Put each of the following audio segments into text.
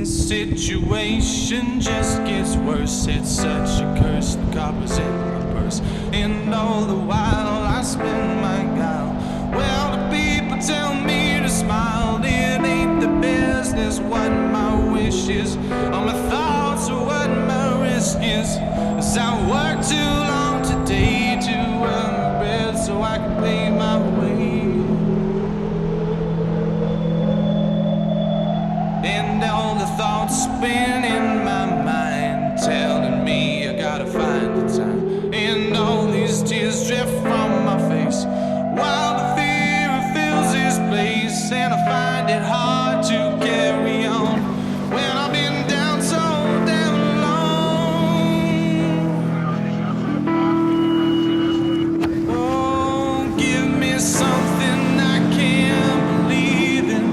situation just gets worse. It's such a curse. The copper's in my purse, and all the while I spend my guile. Well, the people tell me to smile. It ain't the business what my wish is, or my thoughts, or what my risk is. 'Cause I work too long today to earn my bread so I can pay my way. And all the thoughts spin in my mind, telling me I gotta find the time. And all these tears drift from my face, while the fear fills this place. And I find it hard to carry on when I've been down so damn long. Oh, give me something I can believe in.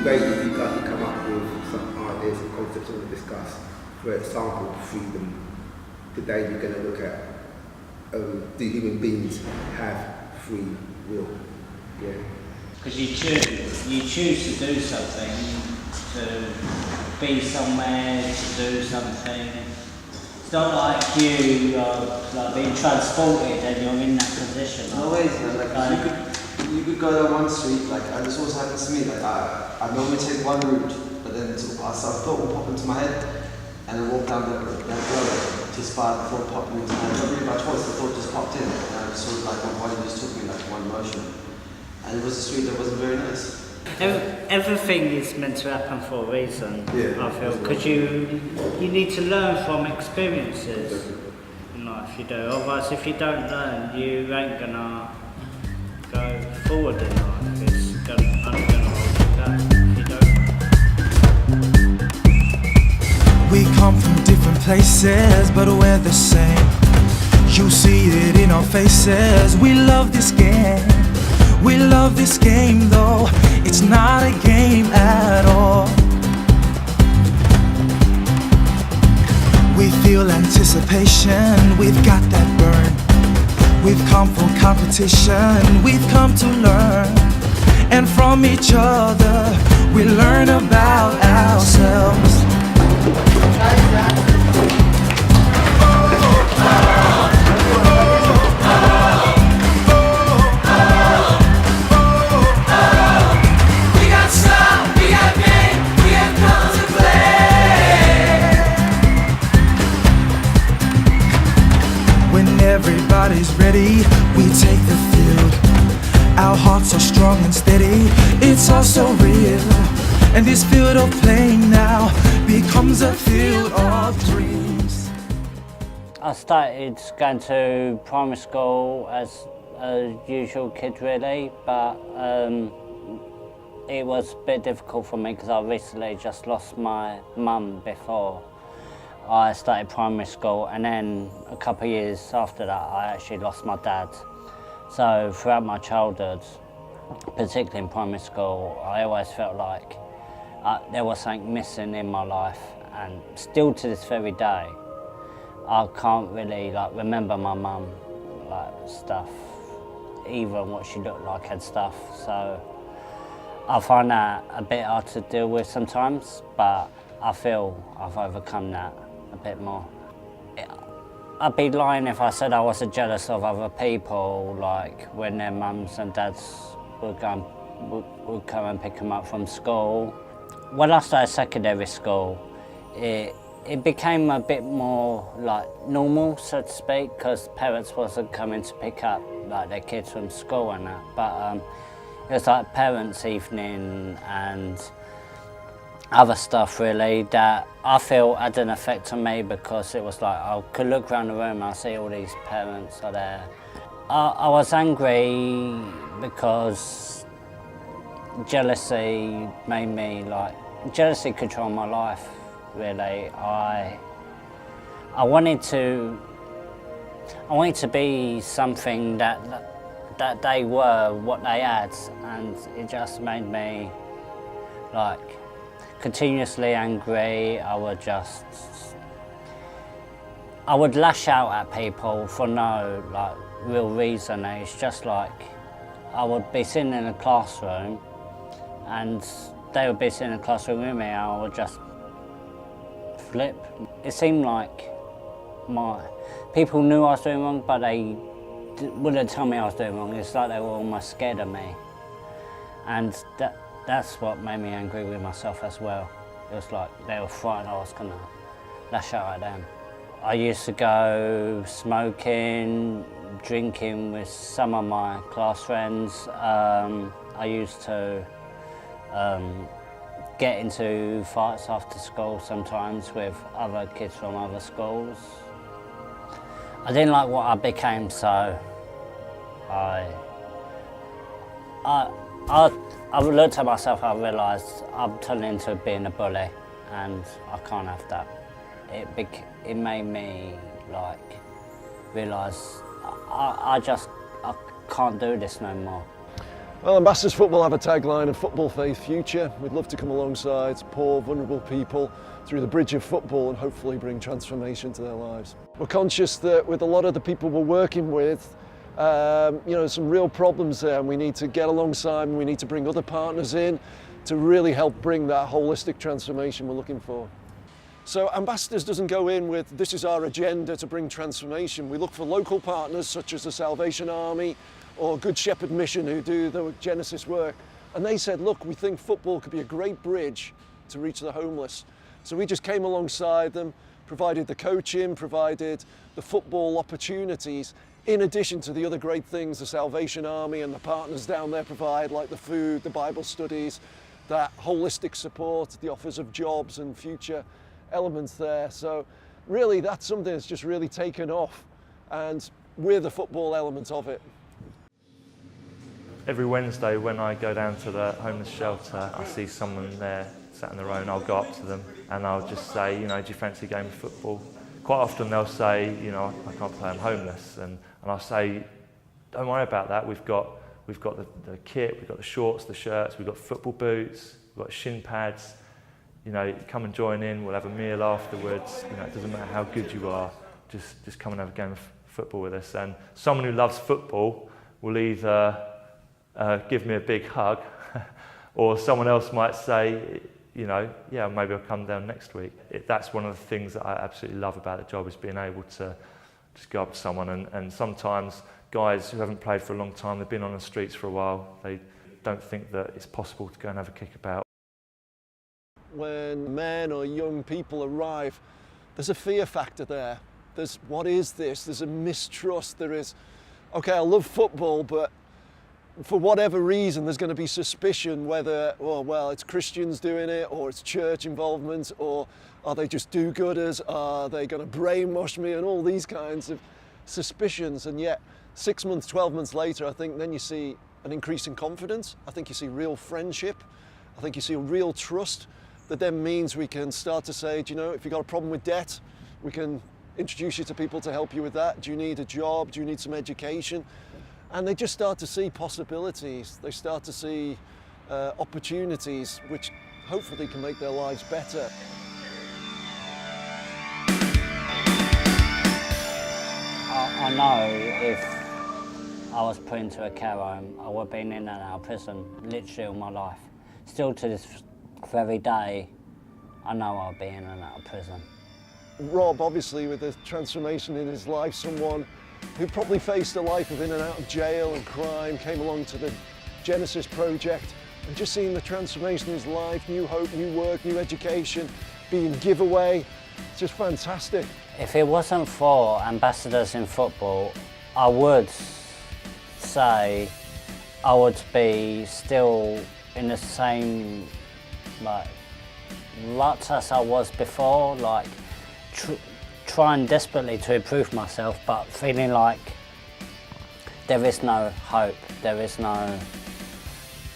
Basically, you guys can come up with some ideas and concepts to discuss. For example, freedom. Today we're going to look at do human beings have free will? Yeah. Because you choose to do something, to be somewhere, to do something. It's not like you are like being transported and you're in that position. No ways, man. You could go down one street, like, and this also happens to me, like, I normally take one route, but then a thought will pop into my head, and I walk down that road, just by the thought popping into my head. Not really by choice, the thought just popped in, and I sort of like, my body just took me like one motion. And it was a street that wasn't very nice. Everything is meant to happen for a reason, Yeah, I feel, because you need to learn from experiences in life, you do. Otherwise, if you don't learn, you ain't gonna go forward in life. It's only gonna hold you back if you don't. We come from different places, but we're the same. You see it in our faces. We love this game. We love this game, though it's not a game at all. We feel anticipation. We've got that burn. We've come for competition, we've come to learn. And from each other, we learn about ourselves. We got style, we got game, we have come to play. When everybody's ready, we take the field. Our hearts are strong and steady, it's all so real. And this field of playing now becomes a field of dreams. I started going to primary school as a usual kid really, but it was a bit difficult for me because I recently just lost my mum before I started primary school, and then a couple of years after that I actually lost my dad. So throughout my childhood, particularly in primary school, I always felt like there was something missing in my life, and still to this very day I can't really remember my mum stuff, even what she looked like and stuff. So I find that a bit hard to deal with sometimes, but I feel I've overcome that a bit more. I'd be lying if I said I wasn't jealous of other people, like when their mums and dads would come and pick them up from school. When I started secondary school, it became a bit more normal, so to speak, because parents wasn't coming to pick up their kids from school and that. But it was like parents' evening, and other stuff really that I feel had an effect on me, because it was like I could look around the room and I see all these parents are there. I was angry because jealousy made me jealousy controlled my life really. I wanted to be something that they were, what they had, and it just made me continuously angry. I would lash out at people for no real reason. It's just I would be sitting in a classroom and they would be sitting in a classroom with me and I would just flip. It seemed like people knew I was doing wrong, but they wouldn't tell me I was doing wrong. It's like they were almost scared of me. And that's what made me angry with myself as well. It was like they were frightened I was going to lash out at them. I used to go smoking, drinking with some of my class friends. I used to get into fights after school sometimes with other kids from other schools. I didn't like what I became, so I looked at myself, I realised I'm turning into being a bully and I can't have that. It made me realise I can't do this no more. Well, Ambassadors Football have a tagline of Football Faith Future. We'd love to come alongside poor, vulnerable people through the bridge of football and hopefully bring transformation to their lives. We're conscious that with a lot of the people we're working with, some real problems there, and we need to get alongside and we need to bring other partners in to really help bring that holistic transformation we're looking for. So Ambassadors doesn't go in with, this is our agenda to bring transformation. We look for local partners such as the Salvation Army or Good Shepherd Mission, who do the Genesis work. And they said, look, we think football could be a great bridge to reach the homeless. So we just came alongside them, provided the coaching, provided the football opportunities, in addition to the other great things the Salvation Army and the partners down there provide, like the food, the Bible studies, that holistic support, the offers of jobs and future elements there. So really that's something that's just really taken off, and we're the football element of it. Every Wednesday when I go down to the homeless shelter, I see someone there sat in the row and I'll go up to them and I'll just say, do you fancy a game of football? Quite often they'll say, I can't play, I'm homeless. And I'll say, don't worry about that. We've got the kit, we've got the shorts, the shirts, we've got football boots, we've got shin pads. Come and join in, we'll have a meal afterwards. It doesn't matter how good you are, just come and have a game of football with us. And someone who loves football will either give me a big hug, or someone else might say, yeah, maybe I'll come down next week. That's one of the things that I absolutely love about the job, is being able to just go up to someone. And sometimes guys who haven't played for a long time, they've been on the streets for a while, they don't think that it's possible to go and have a kickabout. When men or young people arrive, there's a fear factor there. There's, what is this? There's a mistrust. There is, okay, I love football, but for whatever reason, there's going to be suspicion whether, well, it's Christians doing it, or it's church involvement, or are they just do-gooders? Are they going to brainwash me? And all these kinds of suspicions. And yet, 6 months, 12 months later, I think then you see an increase in confidence. I think you see real friendship. I think you see a real trust that then means we can start to say, if you've got a problem with debt, we can introduce you to people to help you with that. Do you need a job? Do you need some education? And they just start to see possibilities. They start to see opportunities which hopefully can make their lives better. I know if I was put into a care home, I would have been in and out of prison literally all my life. Still to this very day, I know I'll be in and out of prison. Rob, obviously, with the transformation in his life, someone who probably faced a life of in and out of jail and crime, came along to the Genesis project, and just seeing the transformation in his life, new hope, new work, new education, being giveaway, it's just fantastic. If it wasn't for Ambassadors in Football, I would say I would be still in the same rut as I was before, like trying desperately to improve myself, but feeling like there is no hope, there is no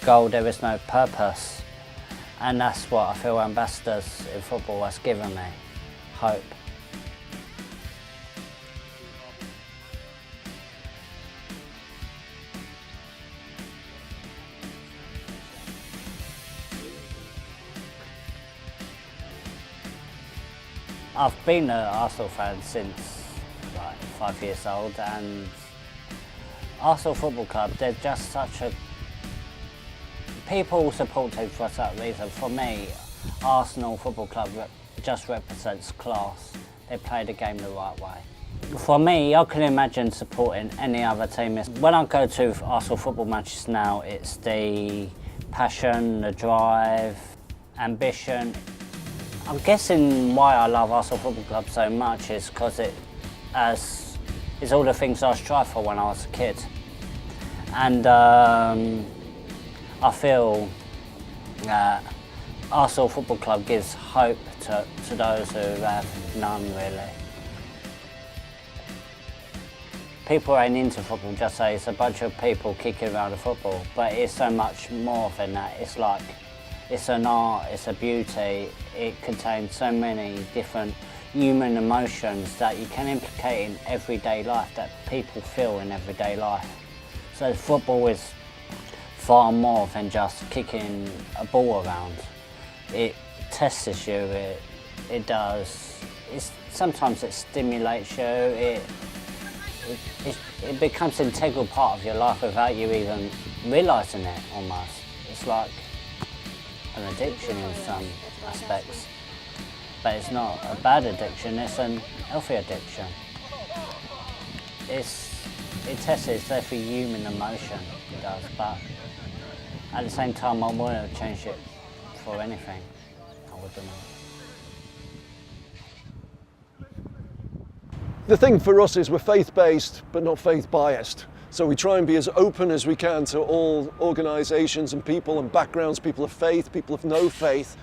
goal, there is no purpose. And that's what I feel Ambassadors in Football has given me, hope. I've been an Arsenal fan since like 5 years old, and Arsenal Football Club, they're just such a... People support teams for a certain reason. For me, Arsenal Football Club just represents class. They play the game the right way. For me, I can imagine supporting any other team. When I go to Arsenal football matches now, it's the passion, the drive, ambition. I'm guessing why I love Arsenal Football Club so much is because it's all the things I strive for when I was a kid. And I feel that Arsenal Football Club gives hope to those who have none, really. People ain't into football, just say it's a bunch of people kicking around the football, but it's so much more than that. It's like, it's an art, it's a beauty. It contains so many different human emotions that you can implicate in everyday life, that people feel in everyday life. So football is far more than just kicking a ball around. It tests you, it does. Sometimes it stimulates you, it becomes an integral part of your life without you even realising it, almost. It's like an addiction in some aspects, but it's not a bad addiction, it's an healthy addiction. It tests every human emotion, it does, but at the same time I wouldn't change it for anything, I wouldn't. The thing for us is we're faith-based but not faith-biased. So we try and be as open as we can to all organisations and people and backgrounds, people of faith, people of no faith.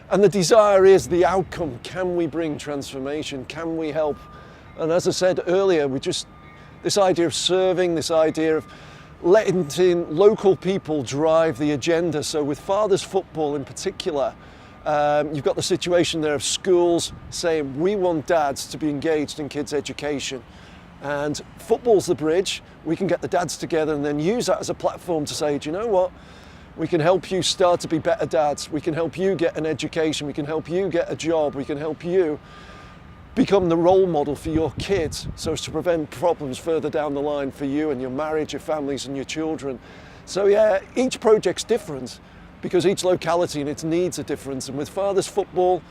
And the desire is the outcome. Can we bring transformation? Can we help? And as I said earlier, this idea of serving, this idea of letting local people drive the agenda. So with Fathers Football in particular, you've got the situation there of schools saying we want dads to be engaged in kids' education. And football's the bridge. We can get the dads together and then use that as a platform to say, do you know what? We can help you start to be better dads. We can help you get an education. We can help you get a job. We can help you become the role model for your kids so as to prevent problems further down the line for you and your marriage, your families and your children. So yeah, each project's different because each locality and its needs are different. And with Fathers Football,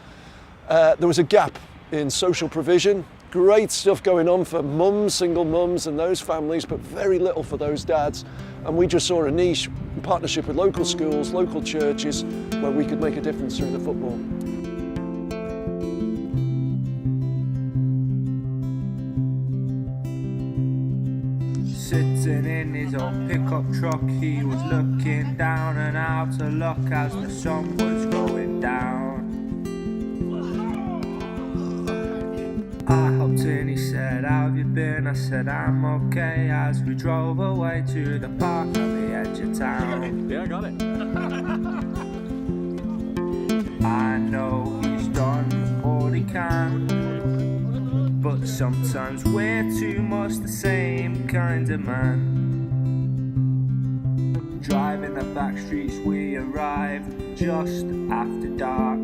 there was a gap in social provision. Great stuff going on for mums, single mums and those families, but very little for those dads. And we just saw a niche in partnership with local schools, local churches, where we could make a difference through the football. Sitting in his old pickup truck, he was looking down and out of luck as the sun was going down. I hopped in, he said, how have you been? I said, I'm okay, as we drove away to the park on the edge of town. Yeah, I got it. I know he's done all he can, but sometimes we're too much the same kind of man. Driving the back streets, we arrived just after dark.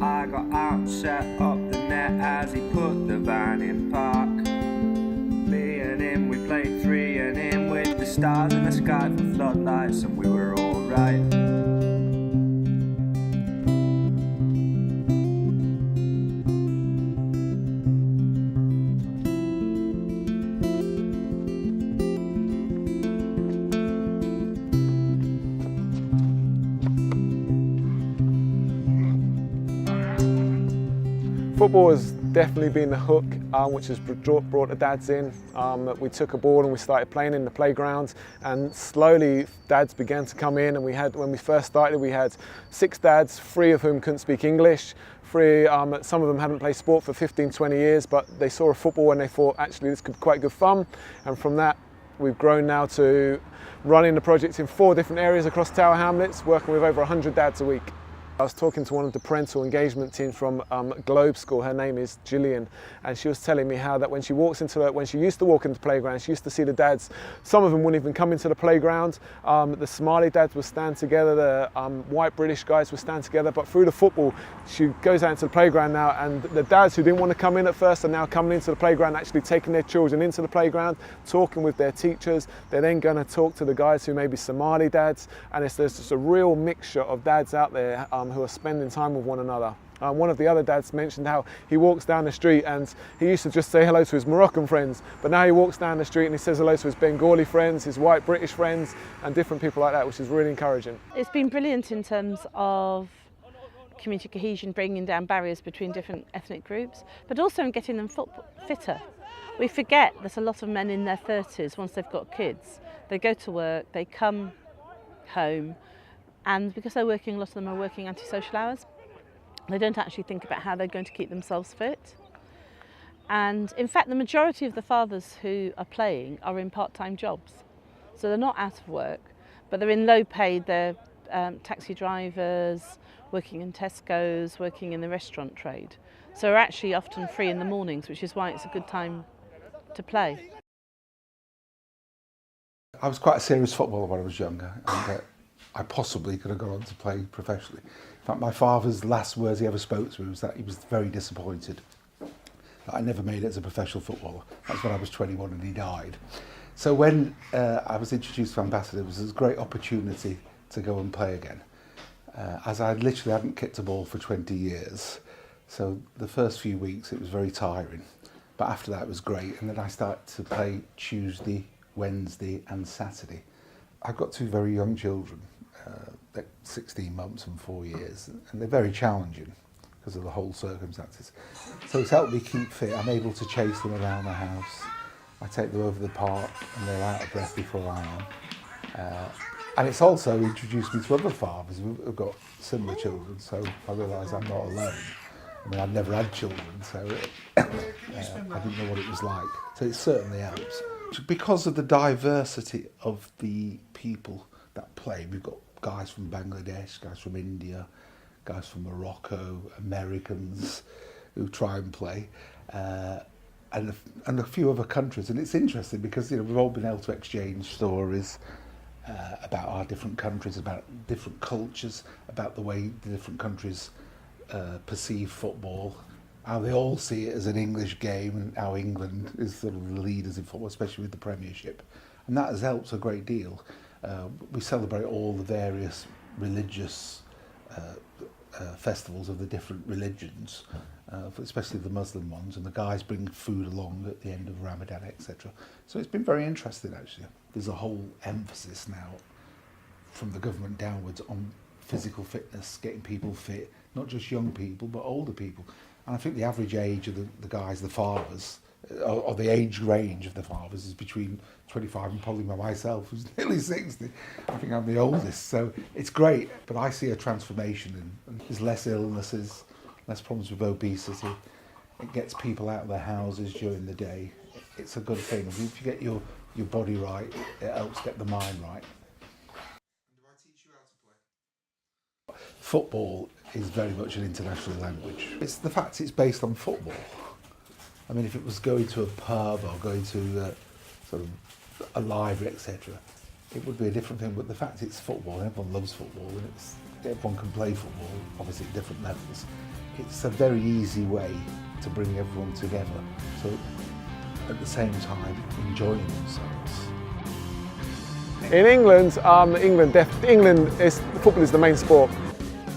I got out and set up the net as he put the van in park. Me and him, we played 3 and in with the stars in the sky for floodlights, and we were alright. Football has definitely been the hook, which has brought the dads in. We took a ball and we started playing in the playground, and slowly dads began to come in. And when we first started, we had 6 dads, 3 of whom couldn't speak English. Some of them hadn't played sport for 15, 20 years, but they saw a football and they thought, actually, this could be quite good fun. And from that, we've grown now to running the project in 4 different areas across Tower Hamlets, working with over 100 dads a week. I was talking to one of the parental engagement team from Globe School. Her name is Gillian, and she was telling me how that when she used to walk into the playground, she used to see the dads. Some of them wouldn't even come into the playground. The Somali dads would stand together, the white British guys would stand together. But through the football, she goes out into the playground now, and the dads who didn't want to come in at first are now coming into the playground, actually taking their children into the playground, talking with their teachers. They're then going to talk to the guys who may be Somali dads, and there's just a real mixture of dads out there who are spending time with one another. One of the other dads mentioned how he walks down the street and he used to just say hello to his Moroccan friends, but now he walks down the street and he says hello to his Bengali friends, his white British friends, and different people like that, which is really encouraging. It's been brilliant in terms of community cohesion, bringing down barriers between different ethnic groups, but also in getting them fitter. We forget that a lot of men in their 30s, once they've got kids, they go to work, they come home, and because they're working, a lot of them are working antisocial hours. They don't actually think about how they're going to keep themselves fit. And in fact, the majority of the fathers who are playing are in part-time jobs. So they're not out of work, but they're in low paid, they're taxi drivers, working in Tesco's, working in the restaurant trade. So they're actually often free in the mornings, which is why it's a good time to play. I was quite a serious footballer when I was younger, and I possibly could have gone on to play professionally. In fact, my father's last words he ever spoke to me was that he was very disappointed that I never made it as a professional footballer. That's when I was 21 and he died. So when I was introduced to Ambassador, it was a great opportunity to go and play again, as I literally hadn't kicked a ball for 20 years. So the first few weeks it was very tiring, but after that it was great. And then I started to play Tuesday, Wednesday and Saturday. I've got 2 very young children, they're 16 months and 4 years, and they're very challenging because of the whole circumstances. So it's helped me keep fit. I'm able to chase them around the house. I take them over the park and they're out of breath before I am. And it's also introduced me to other fathers who've got similar children, so I realise I'm not alone. I mean, I've never had children, so I didn't know what it was like. So it certainly helps. Because of the diversity of the people that play, we've got guys from Bangladesh, guys from India, guys from Morocco, Americans who try and play, and a few other countries. And it's interesting because we've all been able to exchange stories about our different countries, about different cultures, about the way the different countries perceive football, how they all see it as an English game, and how England is sort of the leaders in football, especially with the Premiership. And that has helped a great deal. We celebrate all the various religious festivals of the different religions, especially the Muslim ones, and the guys bring food along at the end of Ramadan, etc. So it's been very interesting, actually. There's a whole emphasis now from the government downwards on physical fitness, getting people fit, not just young people, but older people. And I think the average age of the guys, the fathers, or the age range of the fathers is between 25 and probably myself, who's nearly 60. I think I'm the oldest, so it's great. But I see a transformation, and there's less illnesses, less problems with obesity. It gets people out of their houses during the day. It's a good thing. If you get your body right, it helps get the mind right. Do I teach you how to play? Football is very much an international language. It's the fact it's based on football. I mean, if it was going to a pub or going to sort of a library, etc., it would be a different thing. But the fact it's football, and everyone loves football, and everyone can play football, obviously at different levels. It's a very easy way to bring everyone together. So at the same time, enjoying themselves. In England, football is the main sport.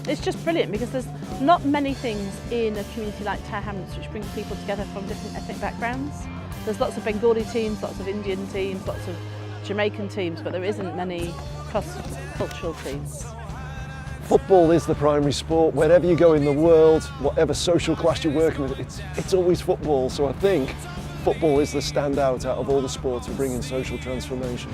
It's just brilliant because there's not many things in a community like Tower Hamlets which brings people together from different ethnic backgrounds. There's lots of Bengali teams, lots of Indian teams, lots of Jamaican teams, but there isn't many cross-cultural teams. Football is the primary sport. Wherever you go in the world, whatever social class you're working with, it's always football. So I think football is the standout out of all the sports for bringing social transformation.